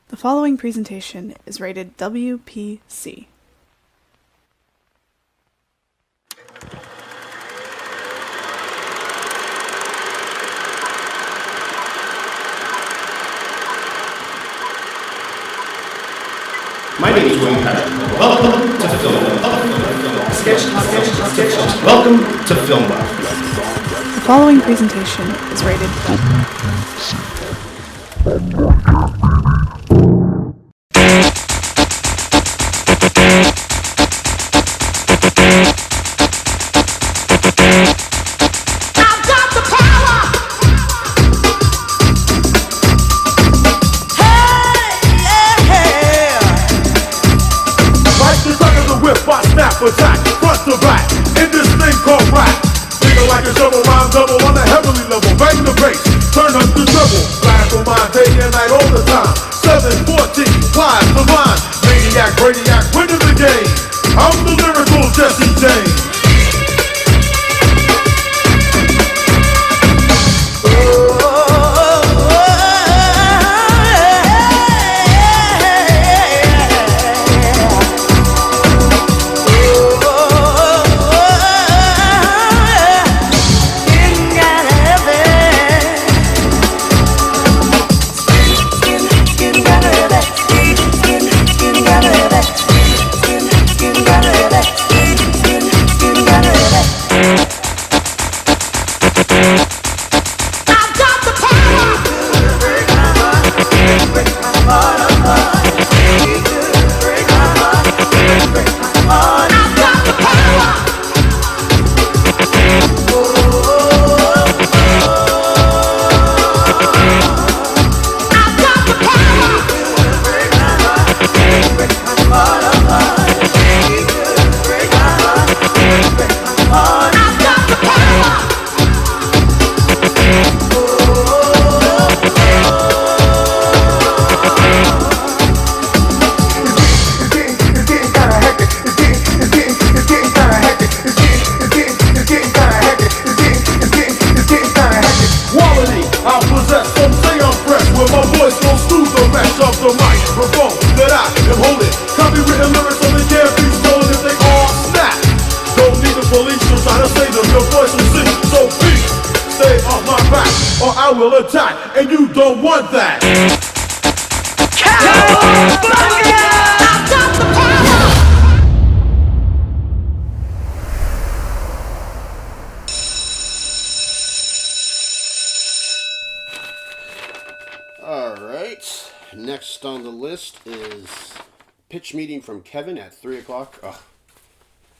The following presentation is rated WPC. My name is William Patrick. Welcome to Filmbuff. Welcome to Filmbuff. The following presentation is rated attack, front to back, in this thing called rap. Thinking like a shovel, rhyme double on the heavenly level. Bang the bass, turn up the treble. Blast on mine day and night all the time. 714, flies the line. Maniac, radiac, winning the game. I'm the lyrical Jesse James. I will attack, and you don't want that. All right. Next on the list is pitch meeting from Kevin at 3 o'clock. Oh,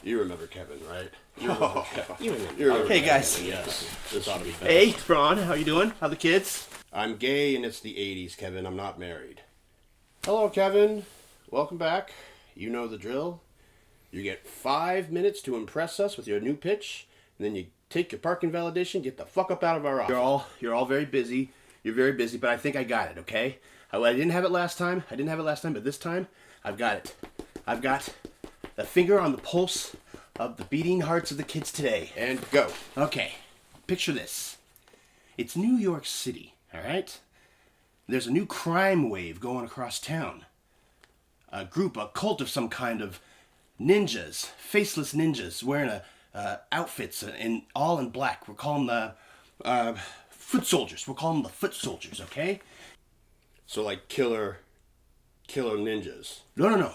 you remember Kevin, right? You remember Kevin. You remember Hey, Kevin. guys. Yes. This ought to be fast. Hey, Ron, how you doing? How the kids? I'm gay and it's the 80s, Kevin. I'm not married. Hello, Kevin. Welcome back. You know the drill. You get 5 minutes to impress us with your new pitch, and then you take your parking validation, get the fuck up out of our office. You're all very busy. You're very busy, but I think I got it, okay? I didn't have it last time, but this time, I've got it. I've got the finger on the pulse of the beating hearts of the kids today. And go. Okay, picture this. It's New York City, all right? There's a new crime wave going across town. A cult of some kind of ninjas, faceless ninjas, wearing outfits all in black. We're calling them foot soldiers. We'll call them the foot soldiers, okay? So like killer ninjas. No.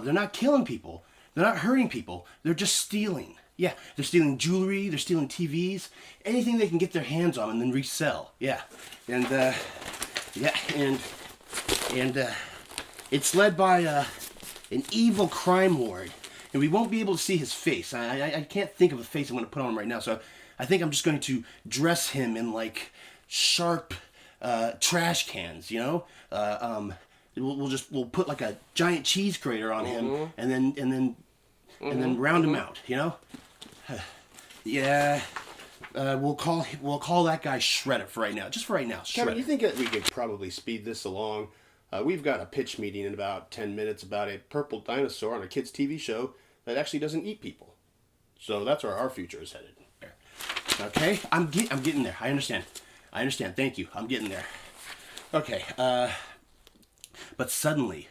They're not killing people. They're not hurting people. They're just stealing. Yeah, they're stealing jewelry. They're stealing TVs. Anything they can get their hands on and then resell. Yeah, and it's led by an evil crime lord, and we won't be able to see his face. I can't think of a face I'm going to put on him right now, so I think I'm just going to dress him in like sharp trash cans, you know. We'll put like a giant cheese grater on him, and then round him out, you know. Yeah. We'll call that guy Shredder for right now. Just for right now, Shredder. Kevin, you think that we could probably speed this along? We've got a pitch meeting in about 10 minutes about a purple dinosaur on a kids' TV show that actually doesn't eat people. So that's where our future is headed. Okay, I'm getting there. I understand. Thank you. I'm getting there. Okay. But suddenly,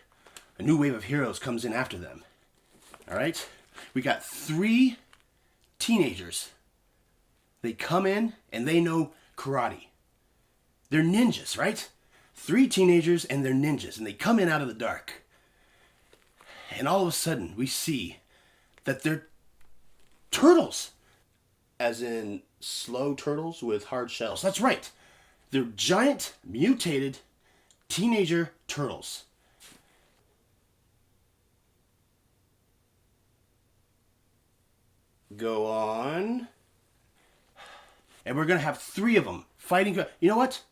a new wave of heroes comes in after them. All right? We got 3 teenagers. They come in and they know karate. They're ninjas, right? 3 teenagers and they're ninjas, and they come in out of the dark. And all of a sudden, we see that they're turtles. As in slow turtles with hard shells. That's right. They're giant, mutated teenager turtles. Go on. And we're going to have 3 of them fighting. You know what?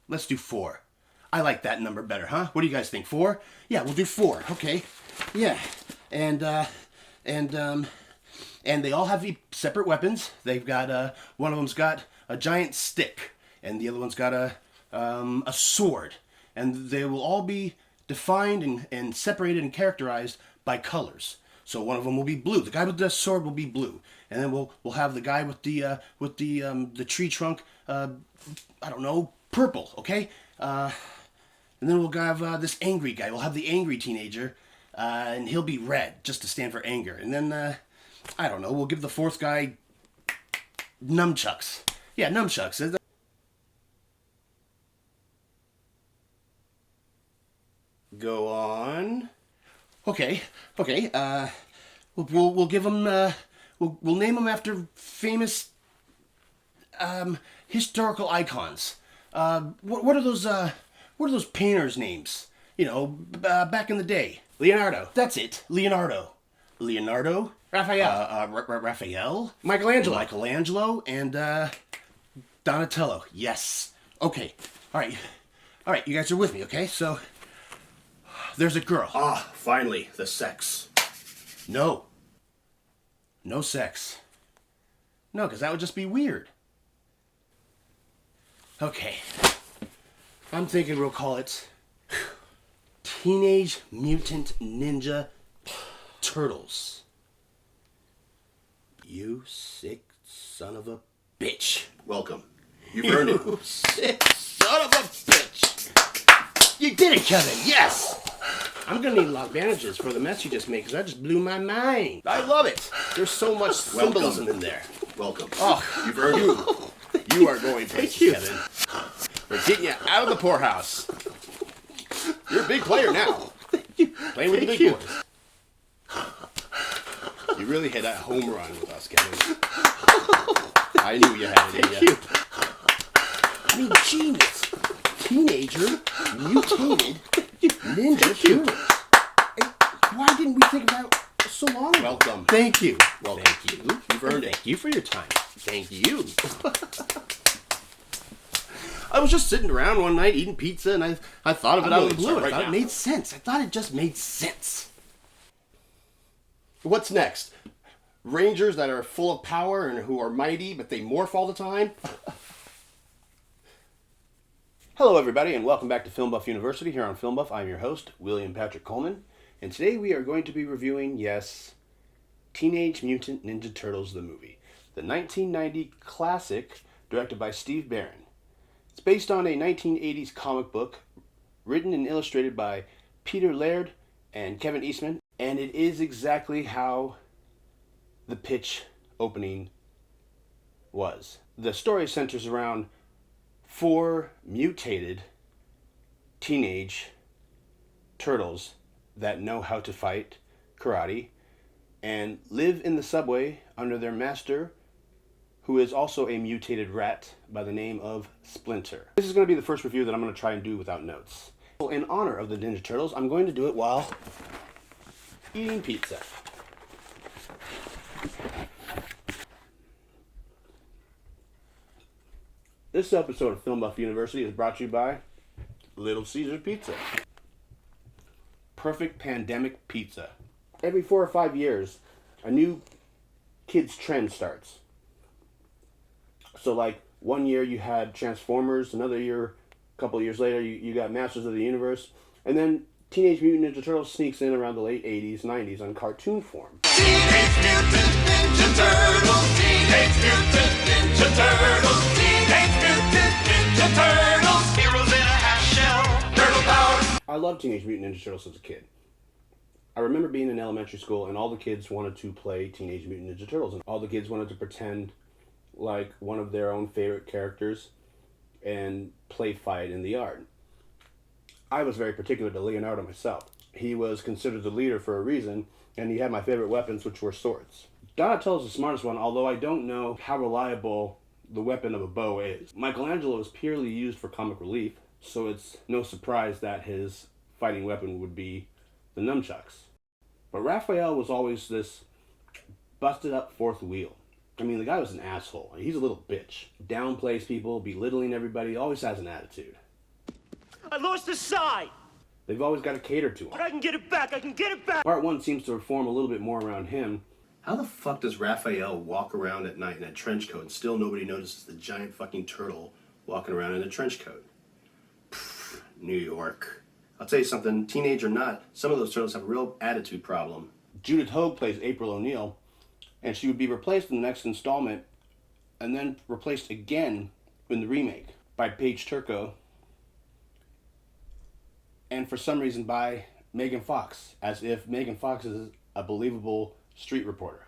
Let's do 4. I like that number better, huh? What do you guys think? 4? Yeah, we'll do 4. Okay. Yeah. And they all have separate weapons. They've got, one of them's got a giant stick, and the other one's got a sword. And they will all be defined and separated and characterized by colors. So one of them will be blue. The guy with the sword will be blue, and then we'll have the guy with the tree trunk. I don't know, purple. Okay. And then we'll have this angry guy. We'll have the angry teenager, and he'll be red, just to stand for anger. And then I don't know. We'll give the 4th guy nunchucks. Yeah, nunchucks. Go on. Okay. We'll give them. We'll name them after famous historical icons. What are those? What are those painters' names? You know, back in the day. Leonardo. That's it. Leonardo. Raphael. Raphael. Michelangelo. And Donatello. Yes. Okay. All right. You guys are with me, okay? So there's a girl. Ah, finally, the sex. No sex. No, because that would just be weird. Okay. I'm thinking we'll call it Teenage Mutant Ninja Turtles. You sick son of a bitch. Welcome. You've earned it. You sick son of a bitch. You did it, Kevin. Yes. I'm gonna need a lot of bandages for the mess you just made, because that just blew my mind. I love it. There's so much symbolism in there. Welcome. Oh, You've earned it. You are going places, Kevin. We're getting you out of the poorhouse. You're a big player now. Playing with the big boys. You really hit that home run with us, Kevin. I knew you had it in you. I mean, genius. Teenager, mutated, ninja turtles. Why didn't we think about it so long ago? Welcome. thank you. Well, thank you. You've earned it. Thank you for your time. Thank you. I was just sitting around one night eating pizza, and I thought of it out of the blue. I thought it made sense. I thought it just made sense. What's next? Rangers that are full of power and who are mighty, but they morph all the time? Hello, everybody, and welcome back to Filmbuff University here on Filmbuff. I'm your host, William Patrick Coleman, and today we are going to be reviewing, yes, Teenage Mutant Ninja Turtles, the movie. The 1990 classic directed by Steve Barron. It's based on a 1980s comic book written and illustrated by Peter Laird and Kevin Eastman, and it is exactly how the pitch opening was. The story centers around 4 mutated teenage turtles that know how to fight karate and live in the subway under their master, who is also a mutated rat by the name of Splinter. This is going to be the first review that I'm going to try and do without notes. So in honor of the Ninja Turtles, I'm going to do it while eating pizza. This episode of Filmbuff University is brought to you by Little Caesar Pizza. Perfect pandemic pizza. Every 4 or 5 years, a new kids trend starts. So like 1 year you had Transformers, another year, a couple of years later you got Masters of the Universe, and then Teenage Mutant Ninja Turtles sneaks in around the late 80s, 90s on cartoon form. Teenage Mutant Ninja Turtles, Teenage Mutant Ninja Turtles, Teenage Mutant Ninja Turtles, heroes in a half shell, turtle power. I I loved Teenage Mutant Ninja Turtles as a kid. I remember being in elementary school and all the kids wanted to play Teenage Mutant Ninja Turtles, and all the kids wanted to pretend like one of their own favorite characters and play fight in the yard. I was very particular to Leonardo myself. He was considered the leader for a reason, and he had my favorite weapons, which were swords. Donatello's the smartest one, although I don't know how reliable the weapon of a bow is. Michelangelo is purely used for comic relief, so it's no surprise that his fighting weapon would be the nunchucks. But Raphael was always this busted up fourth wheel. I mean, the guy was an asshole. He's a little bitch. Downplays people, belittling everybody, always has an attitude. I lost the side! They've always got to cater to him. But I can get it back! I can get it back! Part 1 seems to reform a little bit more around him. How the fuck does Raphael walk around at night in a trench coat and still nobody notices the giant fucking turtle walking around in a trench coat? Pfft, New York. I'll tell you something, teenage or not, some of those turtles have a real attitude problem. Judith Hoag plays April O'Neil, and she would be replaced in the next installment, and then replaced again in the remake by Paige Turco, and for some reason by Megan Fox, as if Megan Fox is a believable street reporter.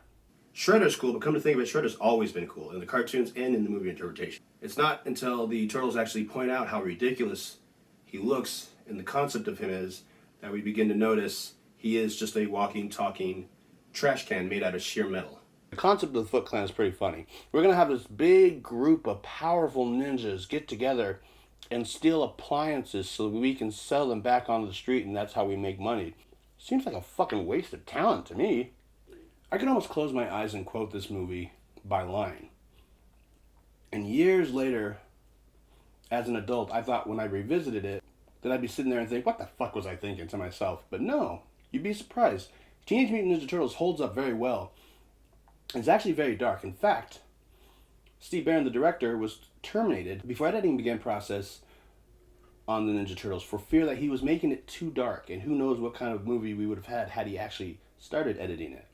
Shredder's cool, but come to think of it, Shredder's always been cool, in the cartoons and in the movie interpretation. It's not until the turtles actually point out how ridiculous he looks and the concept of him is that we begin to notice he is just a walking, talking trash can made out of sheer metal. The concept of the Foot Clan is pretty funny. We're going to have this big group of powerful ninjas get together and steal appliances so we can sell them back on the street, and that's how we make money. Seems like a fucking waste of talent to me. I can almost close my eyes and quote this movie by line. And years later, as an adult, I thought when I revisited it, that I'd be sitting there and think, what the fuck was I thinking to myself? But no, you'd be surprised. Teenage Mutant Ninja Turtles holds up very well. It's actually very dark. In fact, Steve Barron, the director, was terminated before editing began process on the Ninja Turtles for fear that he was making it too dark, and who knows what kind of movie we would have had he actually started editing it.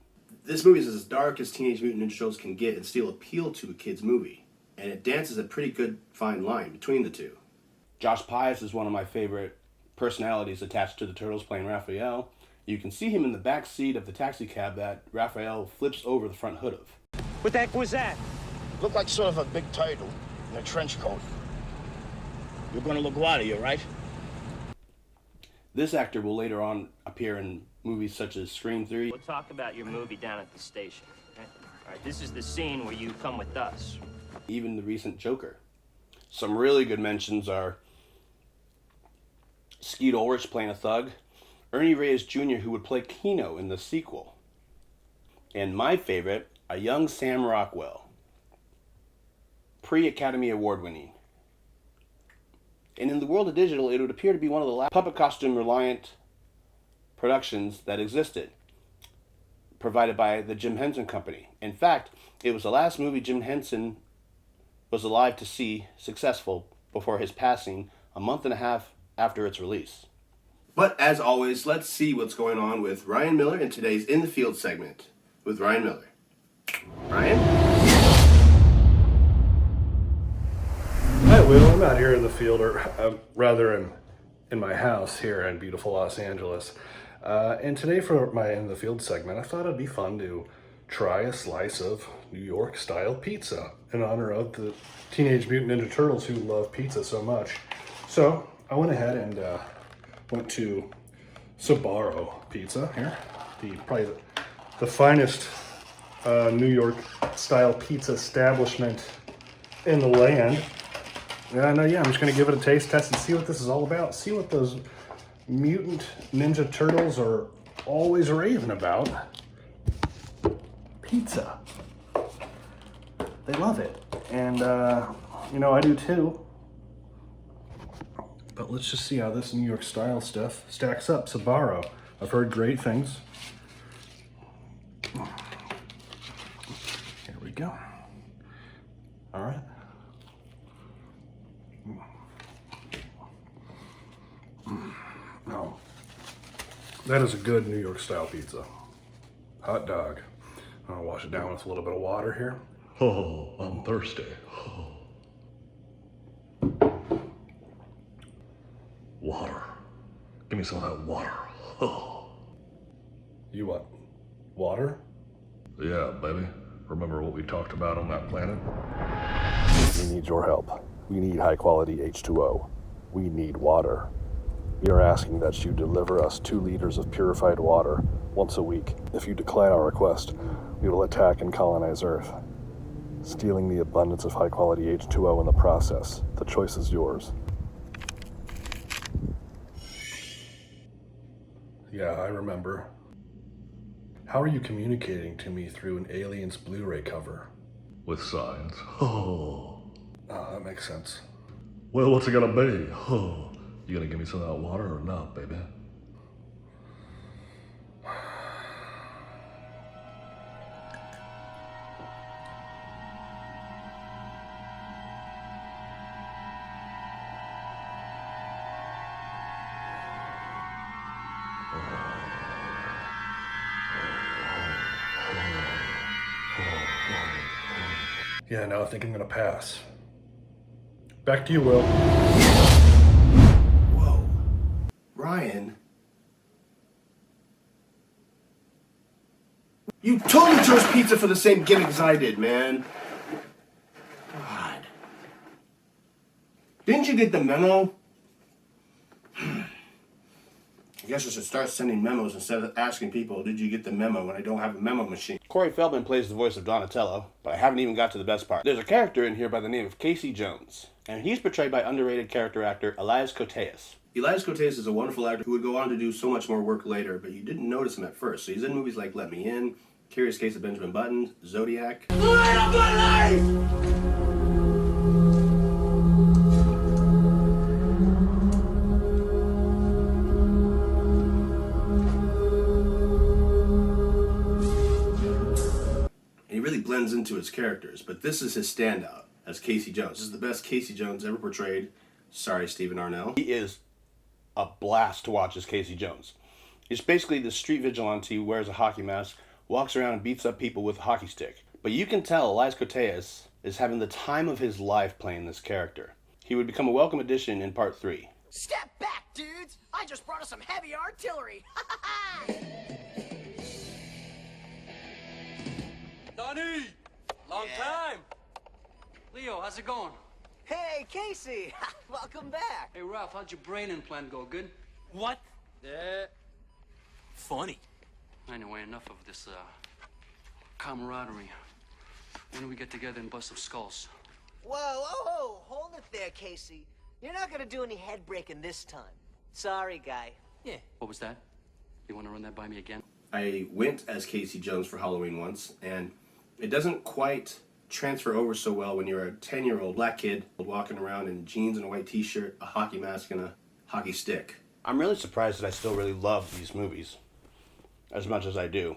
This movie is as dark as Teenage Mutant Ninja Turtles can get and still appeal to a kid's movie. And it dances a pretty good fine line between the two. Josh Pius is one of my favorite personalities attached to the Turtles playing Raphael. You can see him in the back seat of the taxi cab that Raphael flips over the front hood of. What the heck was that? Looked like sort of a big turtle in a trench coat. You're gonna look wild, you right? This actor will later on appear in movies such as Scream 3. We'll talk about your movie down at the station. Okay? All right, this is the scene where you come with us. Even the recent Joker. Some really good mentions are Skeet Ulrich playing a thug, Ernie Reyes Jr., who would play Keno in the sequel, and my favorite, a young Sam Rockwell, pre-Academy Award winning. And in the world of digital, it would appear to be one of the last puppet costume reliant productions that existed, provided by the Jim Henson Company. In fact, it was the last movie Jim Henson was alive to see successful before his passing a month and a half after its release. But as always, let's see what's going on with Ryan Miller in today's In the Field segment with Ryan Miller. Ryan? Hi, Will. I'm out here in the field, or rather in my house here in beautiful Los Angeles. And today for my In the Field segment, I thought it'd be fun to try a slice of New York style pizza in honor of the Teenage Mutant Ninja Turtles who love pizza so much. So I went ahead and went to Sbarro Pizza here, probably the finest New York style pizza establishment in the land. And yeah, I'm just gonna give it a taste test and see what this is all about. See what those mutant Ninja Turtles are always raving about. Pizza. They love it. And, you know, I do too. But let's just see how this New York style stuff stacks up. Sbarro. I've heard great things. Here we go. All right. Oh, that is a good New York style pizza. Hot dog. I'll wash it down with a little bit of water here. Oh, I'm thirsty. Oh. Water. Give me some of that water. Oh. You want water? Yeah, baby. Remember what we talked about on that planet? We need your help. We need high-quality H2O. We need water. We are asking that you deliver us 2 liters of purified water once a week. If you decline our request, we will attack and colonize Earth, stealing the abundance of high-quality H2O in the process. The choice is yours. Yeah, I remember. How are you communicating to me through an Aliens Blu-ray cover? With signs. Oh. That makes sense. Well, what's it gonna be? Oh. You gonna give me some of that water or not, baby? Yeah, no, I think I'm gonna pass. Back to you, Will. Whoa. Ryan? You totally chose pizza for the same gimmick as I did, man. God. Didn't you get the memo? I guess I should start sending memos instead of asking people, did you get the memo, when I don't have a memo machine. Corey Feldman plays the voice of Donatello, but I haven't even got to the best part. There's a character in here by the name of Casey Jones, and he's portrayed by underrated character actor Elias Koteas. Elias Koteas is a wonderful actor who would go on to do so much more work later, but you didn't notice him at first. So he's in movies like Let Me In, Curious Case of Benjamin Button, Zodiac. Light of my life! Blends into his characters, but this is his standout as Casey Jones. This is the best Casey Jones ever portrayed. Sorry, Stephen Arnell. He is a blast to watch as Casey Jones. He's basically the street vigilante who wears a hockey mask, walks around and beats up people with a hockey stick. But you can tell Elias Koteas is having the time of his life playing this character. He would become a welcome addition in part 3. Step back, dudes! I just brought us some heavy artillery! Donnie! Long time! Leo, how's it going? Hey, Casey! Welcome back! Hey, Ralph, how'd your brain implant go? Good? What? Funny. Anyway, enough of this, camaraderie. When do we get together and bust some skulls? Whoa, hold it there, Casey. You're not gonna do any head breaking this time. Sorry, guy. Yeah. What was that? You wanna run that by me again? I went as Casey Jones for Halloween once, and it doesn't quite transfer over so well when you're a 10-year-old black kid walking around in jeans and a white t-shirt, a hockey mask, and a hockey stick. I'm really surprised that I still really love these movies as much as I do.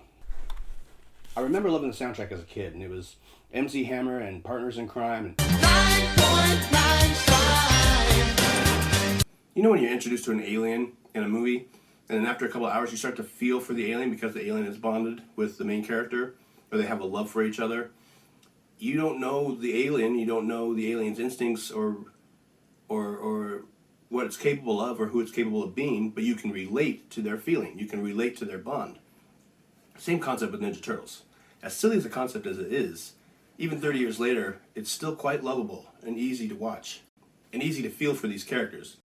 I remember loving the soundtrack as a kid, and it was MC Hammer and Partners in Crime. And 9.95. You know when you're introduced to an alien in a movie, and then after a couple of hours you start to feel for the alien because the alien is bonded with the main character, or they have a love for each other. You don't know the alien, you don't know the alien's instincts or what it's capable of or who it's capable of being, but you can relate to their feeling. You can relate to their bond. Same concept with Ninja Turtles. As silly as the concept as it is, even 30 years later, it's still quite lovable and easy to watch and easy to feel for these characters.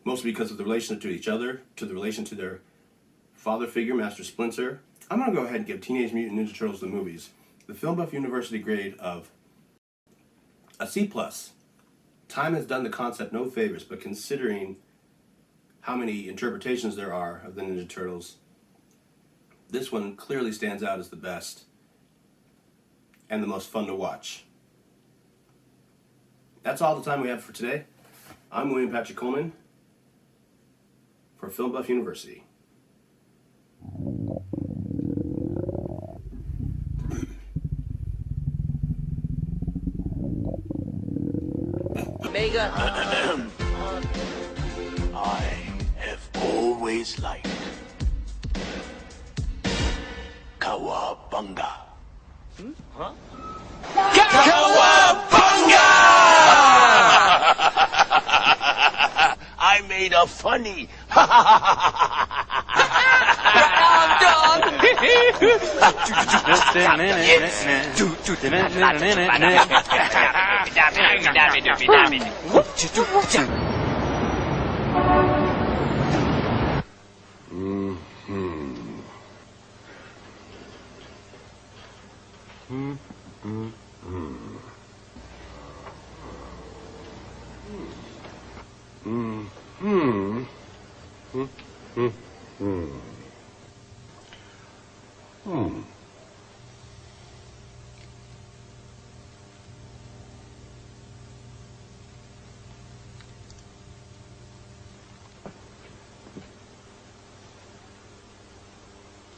Mostly because of the relation to each other, to the relation to their father figure, Master Splinter. I'm going to go ahead and give Teenage Mutant Ninja Turtles the movies the Filmbuff University grade of a C+. Time has done the concept no favors, but considering how many interpretations there are of the Ninja Turtles, this one clearly stands out as the best and the most fun to watch. That's all the time we have for today. I'm William Patrick Coleman for Filmbuff University. Mega. I have always liked Kawabunga. Huh? Kawabunga! I made a funny.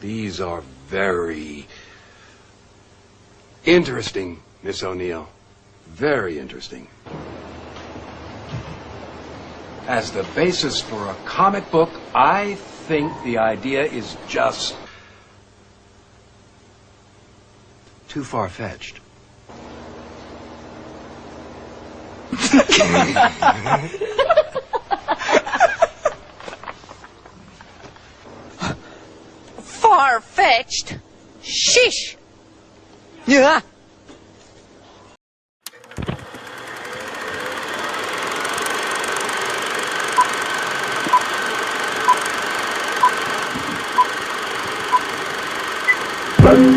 These are very interesting, Miss O'Neill. Very interesting. As the basis for a comic book, I think the idea is just too far-fetched. Far-fetched? Shish! Yeah. Let's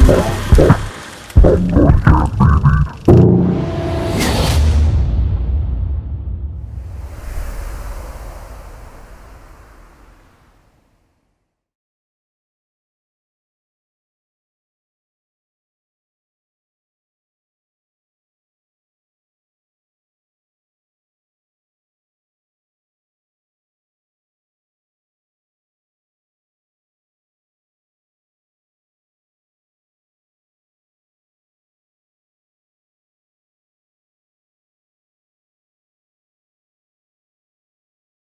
song.